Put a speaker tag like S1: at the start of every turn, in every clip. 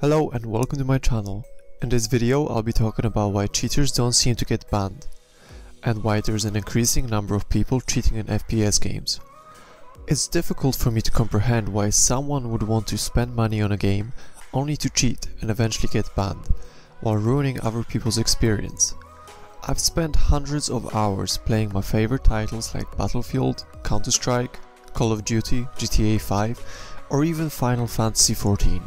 S1: Hello and welcome to my channel. In this video I'll be talking about why cheaters don't seem to get banned, and why there's an increasing number of people cheating in FPS games. It's difficult for me to comprehend why someone would want to spend money on a game only to cheat and eventually get banned, while ruining other people's experience. I've spent hundreds of hours playing my favorite titles like Battlefield, Counter-Strike, Call of Duty, GTA 5 or even Final Fantasy XIV.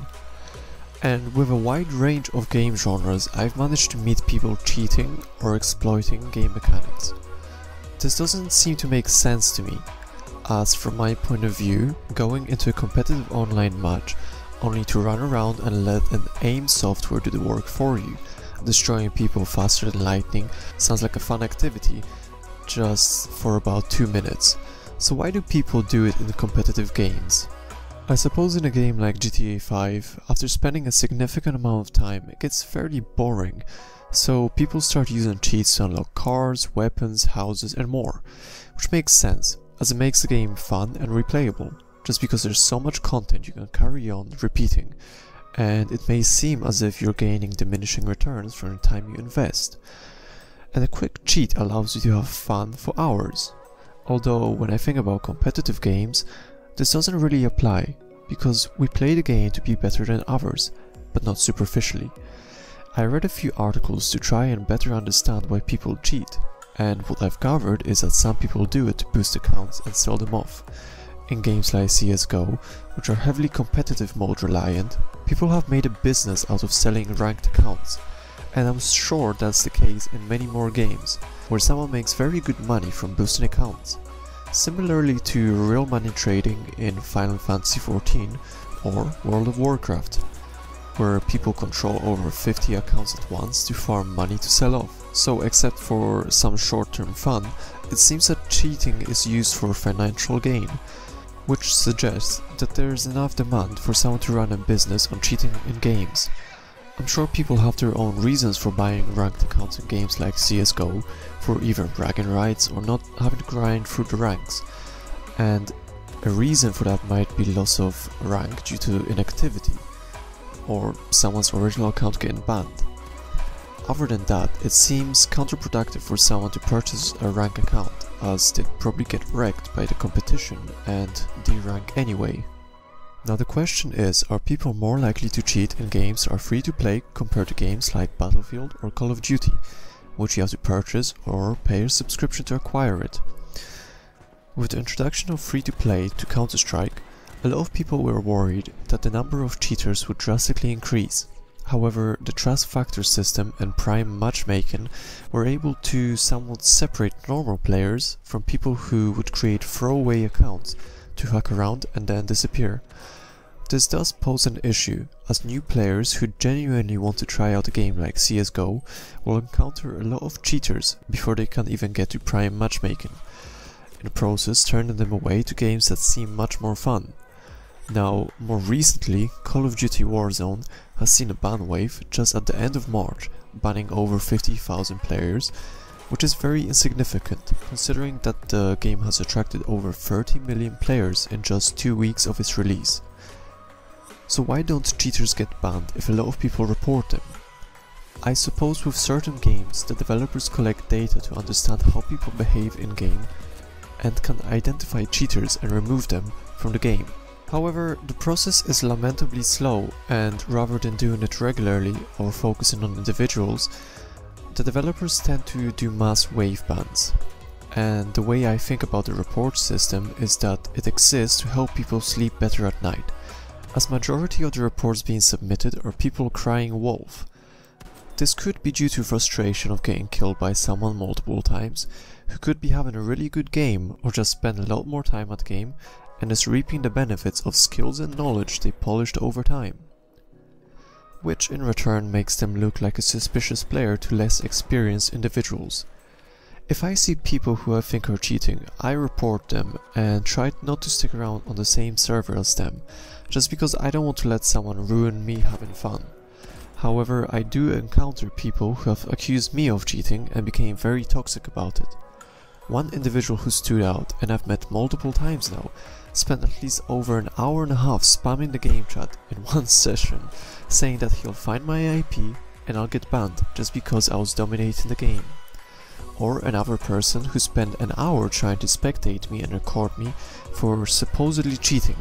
S1: And with a wide range of game genres, I've managed to meet people cheating or exploiting game mechanics. This doesn't seem to make sense to me, as from my point of view, going into a competitive online match only to run around and let an aim software do the work for you, destroying people faster than lightning, sounds like a fun activity just for about 2 minutes. So why do people do it in competitive games? I suppose in a game like GTA 5, after spending a significant amount of time, it gets fairly boring, so people start using cheats to unlock cars, weapons, houses and more, which makes sense, as it makes the game fun and replayable, just because there's so much content you can carry on repeating, and it may seem as if you're gaining diminishing returns from the time you invest. And a quick cheat allows you to have fun for hours. Although when I think about competitive games, this doesn't really apply, because we play the game to be better than others, but not superficially. I read a few articles to try and better understand why people cheat, and what I've gathered is that some people do it to boost accounts and sell them off. In games like CSGO, which are heavily competitive mode reliant, people have made a business out of selling ranked accounts, and I'm sure that's the case in many more games, where someone makes very good money from boosting accounts. Similarly to real money trading in Final Fantasy XIV or World of Warcraft, where people control over 50 accounts at once to farm money to sell off. So except for some short-term fun, it seems that cheating is used for financial gain, which suggests that there is enough demand for someone to run a business on cheating in games. I'm sure people have their own reasons for buying ranked accounts in games like CSGO, for either bragging rights or not having to grind through the ranks, and a reason for that might be loss of rank due to inactivity, or someone's original account getting banned. Other than that, it seems counterproductive for someone to purchase a rank account, as they'd probably get wrecked by the competition and de-rank anyway. Now the question is, are people more likely to cheat in games that are free to play compared to games like Battlefield or Call of Duty, which you have to purchase or pay a subscription to acquire it? With the introduction of free to play to Counter-Strike, a lot of people were worried that the number of cheaters would drastically increase. However, the Trust Factor system and Prime matchmaking were able to somewhat separate normal players from people who would create throwaway accounts to hack around and then disappear. This does pose an issue, as new players who genuinely want to try out a game like CSGO will encounter a lot of cheaters before they can even get to Prime matchmaking, in the process turning them away to games that seem much more fun. Now, more recently, Call of Duty Warzone has seen a ban wave just at the end of March, banning over 50,000 players, which is very insignificant, considering that the game has attracted over 30 million players in just 2 weeks of its release. So why don't cheaters get banned if a lot of people report them? I suppose with certain games, the developers collect data to understand how people behave in-game and can identify cheaters and remove them from the game. However, the process is lamentably slow, and rather than doing it regularly or focusing on individuals, the developers tend to do mass wave bans. And the way I think about the report system is that it exists to help people sleep better at night, as majority of the reports being submitted are people crying wolf. This could be due to frustration of getting killed by someone multiple times, who could be having a really good game or just spend a lot more time at the game and is reaping the benefits of skills and knowledge they polished over time, which in return makes them look like a suspicious player to less experienced individuals. If I see people who I think are cheating, I report them and try not to stick around on the same server as them, just because I don't want to let someone ruin me having fun. However, I do encounter people who have accused me of cheating and became very toxic about it. One individual who stood out, and I've met multiple times now, spent at least over an hour and a half spamming the game chat in one session, saying that he'll find my IP and I'll get banned just because I was dominating the game. Or another person who spent an hour trying to spectate me and record me for supposedly cheating.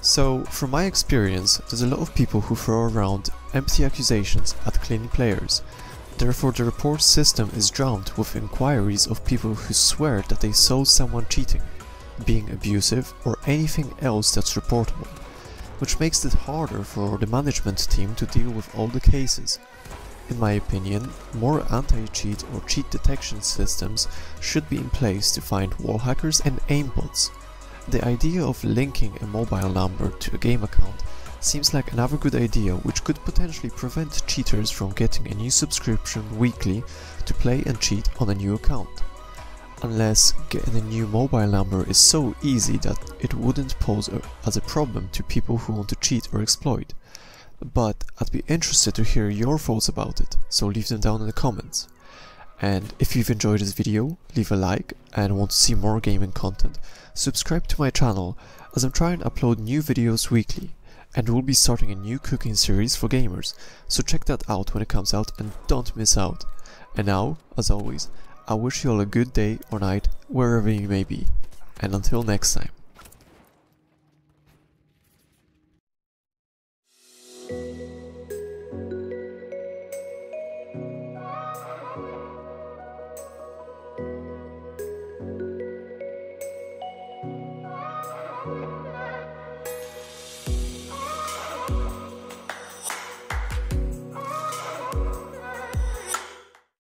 S1: So, from my experience, there's a lot of people who throw around empty accusations at clean players. Therefore, the report system is drowned with inquiries of people who swear that they saw someone cheating, being abusive, or anything else that's reportable, which makes it harder for the management team to deal with all the cases. In my opinion, more anti-cheat or cheat detection systems should be in place to find wall hackers and aimbots. The idea of linking a mobile number to a game account seems like another good idea, which could potentially prevent cheaters from getting a new subscription weekly to play and cheat on a new account. Unless getting a new mobile number is so easy that it wouldn't pose as a problem to people who want to cheat or exploit. But I'd be interested to hear your thoughts about it, so leave them down in the comments. And if you've enjoyed this video, leave a like, and want to see more gaming content, subscribe to my channel, as I'm trying to upload new videos weekly, and we'll be starting a new cooking series for gamers, so check that out when it comes out and don't miss out. And now, as always, I wish you all a good day or night, wherever you may be, and until next time.